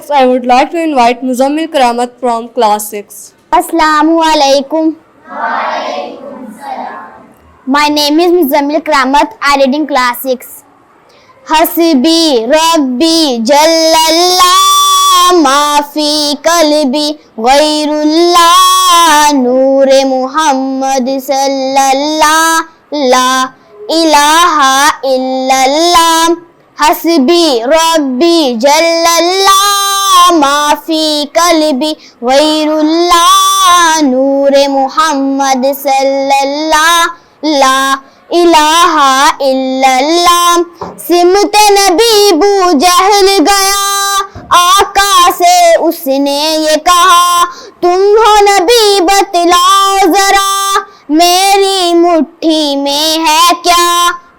Next, I would like to invite Muzammil Karamat from class 6. Assalamu alaikum. My name is Muzammil Karamat. I read in class 6. Hasbi Rabbi Jallallah ma fi qalbi ghayrullah Noor Muhammad sallallahu la ilaha illallah. Hasbi Rabbi Jallallah ma fi qalbi ghayrullah Noor Muhammad sallallahu la ilaha illallah. सिमत नबी बू जहल गया आका से उसने ये कहा तुम हो नबी बतलाओ जरा मेरी मुट्ठी में है क्या.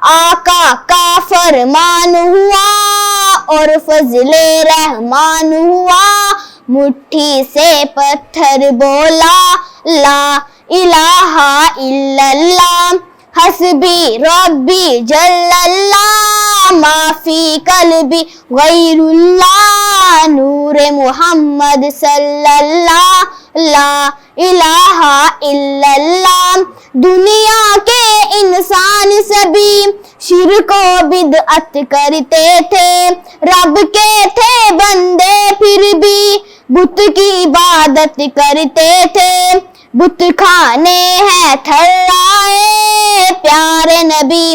आका का फरमान हुआ और फजले रहमान हुआ मुट्ठी से पत्थर बोला ला इलाहा इल्लल्लाह. हस्बी रब्बी जल्लल्लाह माफी कल्बी गैरुल्लाह नूर मुहम्मद सल्लल्लाह ला इलाहा इल्लल्लाह. दुनिया के इंसान सभी शिर्क व बिदअत करते थे रब के थे बंदे फिर भी बुत की इबादत करते थे. बुत खाने हैं थर्राए प्यारे नबी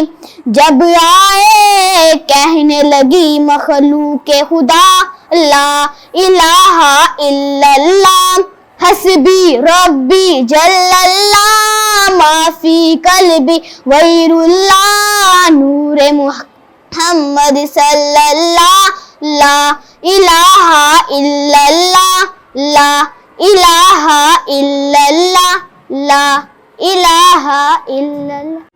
जब आए कहने लगी मखलूक खुदा ला इलाहा इल्लल्लाह. हस्बी रब्बी जल्लल्लाह माफी कल्बी गैरुल्लाह नूर मुहम्मद सल्लल्लाह ला इलाहा इल्लल्लाह ला इलाहा इल्लल्लाह ला इलाहा इल्लल्लाह.